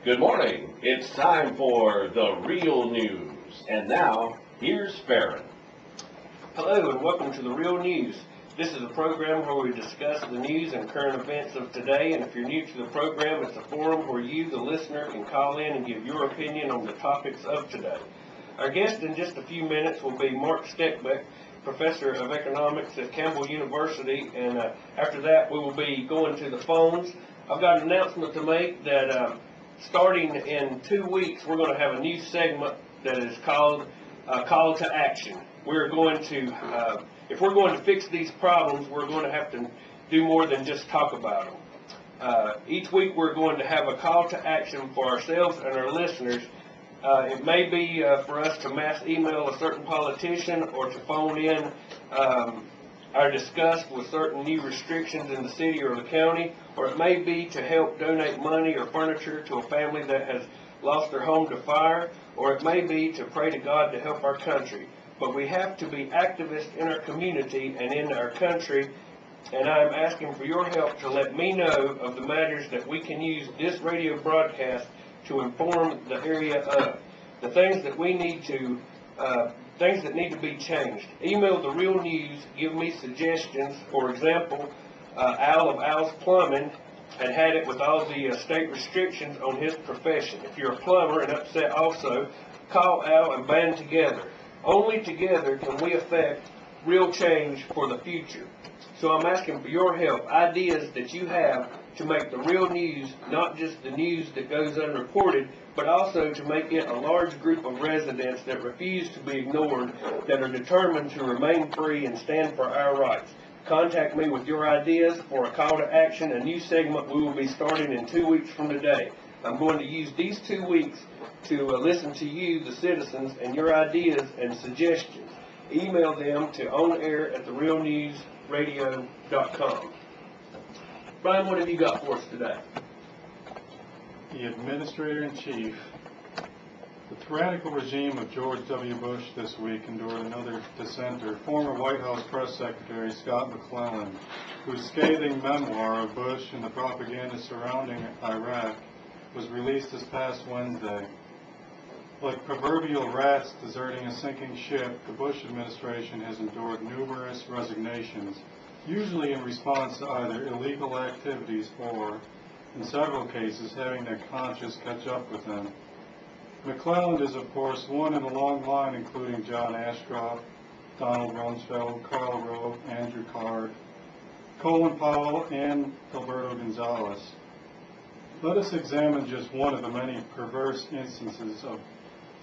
Good morning. It's time for the real news. And now, here's Farron. Hello and welcome to The Real News. This is a program where we discuss the news and current events of today, and if you're new to the program, it's a forum where you, the listener, can call in and give your opinion on the topics of today. Our guest in just a few minutes will be Mark Steckbeck, Professor of Economics at Campbell University, and after that we will be going to the phones. I've got an announcement to make that starting in 2 weeks, we're going to have a new segment that is called Call to Action. We're going to, if we're going to fix these problems, we're going to have to do more than just talk about them. Each week we're going to have a call to action for ourselves and our listeners. It may be for us to mass email a certain politician or to phone in our disgust with certain new restrictions in the city or the county, or it may be to help donate money or furniture to a family that has lost their home to fire, or it may be to pray to God to help our country. But we have to be activists in our community and in our country, and I'm asking for your help to let me know of the matters that we can use this radio broadcast to inform the area of, the things that we need to things that need to be changed. Email The Real News, give me suggestions. For example, Al of Al's Plumbing had it with all the state restrictions on his profession. If you're a plumber and upset also, call Al and band together. Only together can we affect real change for the future. So I'm asking for your help, ideas that you have to make the real news not just the news that goes unreported, but also to make it a large group of residents that refuse to be ignored, that are determined to remain free and stand for our rights. Contact me with your ideas for a call to action, a new segment we will be starting in 2 weeks from today. I'm going to use these 2 weeks to listen to you, the citizens, and your ideas and suggestions. Email them to onair@therealnewsradio.com. Brian, what have you got for us today? The Administrator-in-Chief, the tyrannical regime of George W. Bush this week endured another dissenter, former White House Press Secretary Scott McClellan, whose scathing memoir of Bush and the propaganda surrounding Iraq was released this past Wednesday. Like proverbial rats deserting a sinking ship, the Bush administration has endured numerous resignations, usually in response to either illegal activities or, in several cases, having their conscience catch up with them. McClellan is, of course, one in a long line including John Ashcroft, Donald Rumsfeld, Karl Rove, Andrew Card, Colin Powell, and Alberto Gonzales. Let us examine just one of the many perverse instances of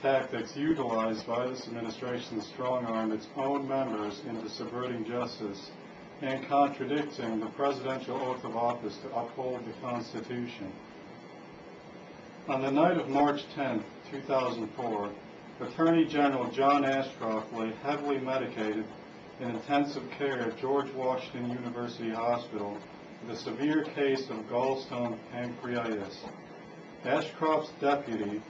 tactics utilized by this administration to strong-arm its own members into subverting justice and contradicting the presidential oath of office to uphold the Constitution. On the night of March 10, 2004, Attorney General John Ashcroft lay heavily medicated in intensive care at George Washington University Hospital with a severe case of gallstone pancreatitis. Ashcroft's deputy,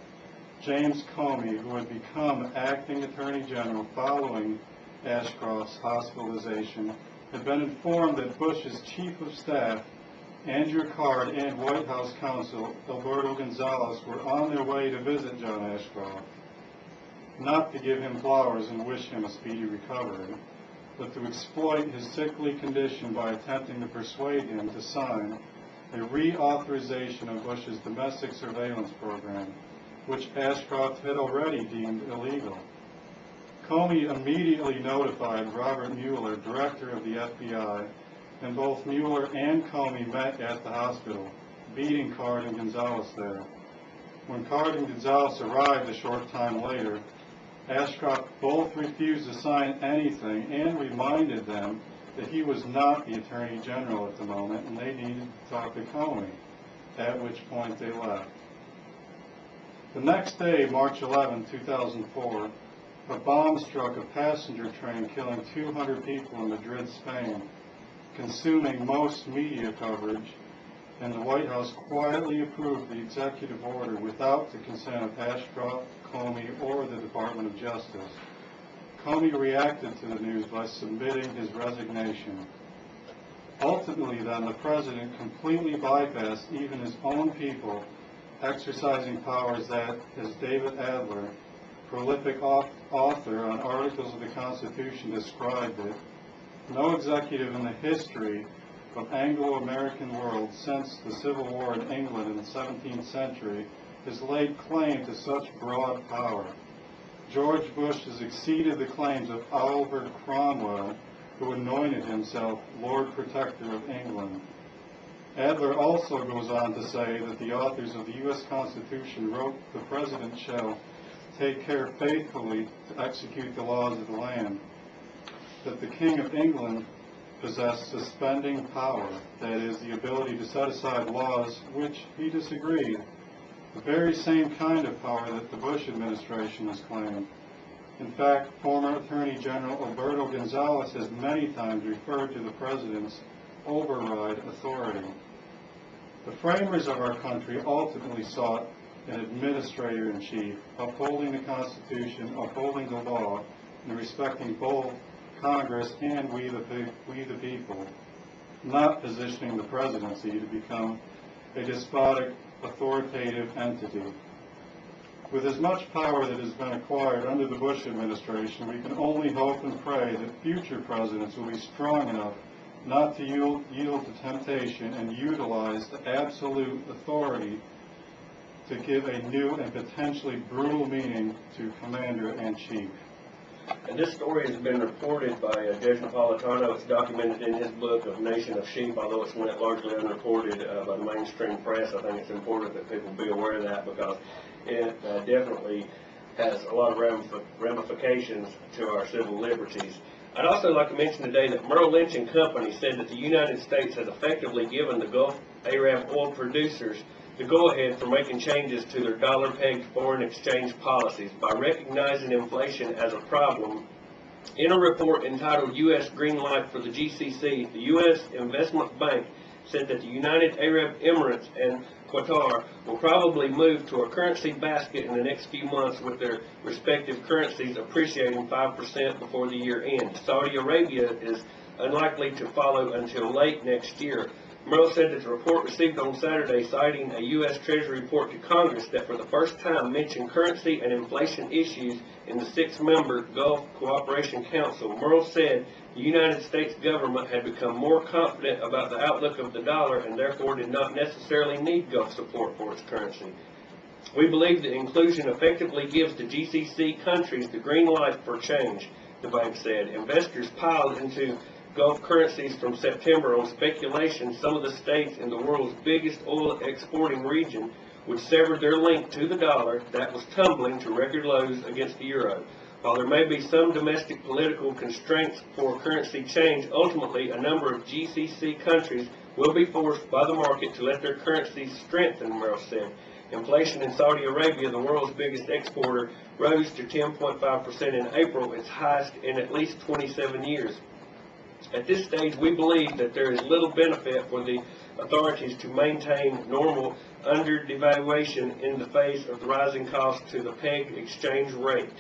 James Comey, who had become acting Attorney General following Ashcroft's hospitalization, had been informed that Bush's Chief of Staff, Andrew Card, and White House counsel, Alberto Gonzales, were on their way to visit John Ashcroft, not to give him flowers and wish him a speedy recovery, but to exploit his sickly condition by attempting to persuade him to sign a reauthorization of Bush's domestic surveillance program, which Ashcroft had already deemed illegal. Comey immediately notified Robert Mueller, director of the FBI, and both Mueller and Comey met at the hospital, beating Card and Gonzales there. When Card and Gonzales arrived a short time later, Ashcroft both refused to sign anything and reminded them that he was not the Attorney General at the moment and they needed to talk to Comey, at which point they left. The next day, March 11, 2004, a bomb struck a passenger train, killing 200 people in Madrid, Spain, consuming most media coverage, and the White House quietly approved the executive order without the consent of Ashcroft, Comey, or the Department of Justice. Comey reacted to the news by submitting his resignation. Ultimately, then, the president completely bypassed even his own people exercising powers that, as David Adler, prolific author on Articles of the Constitution, described it, no executive in the history of Anglo-American world since the Civil War in England in the 17th century has laid claim to such broad power. George Bush has exceeded the claims of Oliver Cromwell, who anointed himself Lord Protector of England. Adler also goes on to say that the authors of the U.S. Constitution wrote the President shall take care faithfully to execute the laws of the land, that the King of England possessed suspending power, that is, the ability to set aside laws which he disagreed, the very same kind of power that the Bush administration has claimed. In fact, former Attorney General Alberto Gonzales has many times referred to the President's override authority. The framers of our country ultimately sought an administrator-in-chief, upholding the Constitution, upholding the law, and respecting both Congress and we the people, not positioning the presidency to become a despotic, authoritative entity. With as much power that has been acquired under the Bush administration, we can only hope and pray that future presidents will be strong enough not to yield to temptation and utilize the absolute authority to give a new and potentially brutal meaning to commander-in-chief. And this story has been reported by Judge Napolitano. It's documented in his book of Nation of Sheep, although it's went largely unreported by the mainstream press. I think it's important that people be aware of that because it definitely has a lot of ramifications to our civil liberties. I'd also like to mention today that Merrill Lynch and Company said that the United States has effectively given the Gulf Arab oil producers the go-ahead for making changes to their dollar-pegged foreign exchange policies by recognizing inflation as a problem. In a report entitled U.S. Green Light for the GCC, the U.S. Investment Bank said that the United Arab Emirates and Qatar will probably move to a currency basket in the next few months, with their respective currencies appreciating 5% before the year ends. Saudi Arabia is unlikely to follow until late next year. Merrill said that the report received on Saturday, citing a U.S. Treasury report to Congress that for the first time mentioned currency and inflation issues in the six-member Gulf Cooperation Council. Merrill said the United States government had become more confident about the outlook of the dollar and therefore did not necessarily need Gulf support for its currency. We believe the inclusion effectively gives the GCC countries the green light for change, the bank said. Investors piled into Gulf currencies from September on speculation some of the states in the world's biggest oil exporting region would sever their link to the dollar that was tumbling to record lows against the euro. While there may be some domestic political constraints for currency change, ultimately a number of GCC countries will be forced by the market to let their currencies strengthen, Merrill said. Inflation in Saudi Arabia, the world's biggest exporter, rose to 10.5% in April, its highest in at least 27 years. At this stage, we believe that there is little benefit for the authorities to maintain normal under-devaluation in the face of the rising cost to the pegged exchange rate.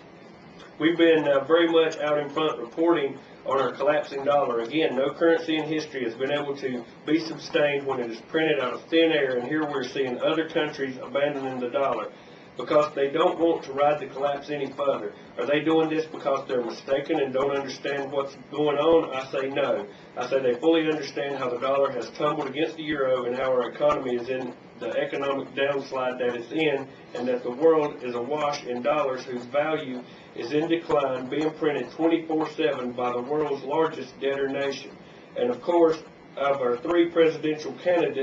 We've been very much out in front reporting on our collapsing dollar. Again, no currency in history has been able to be sustained when it is printed out of thin air, and here we're seeing other countries abandoning the dollar because they don't want to ride the collapse any further. Are they doing this because they're mistaken and don't understand what's going on? I say no. I say they fully understand how the dollar has tumbled against the euro and how our economy is in the economic downslide that it's in, and that the world is awash in dollars whose value is in decline, being printed 24/7 by the world's largest debtor nation. And of course, of our three presidential candidates,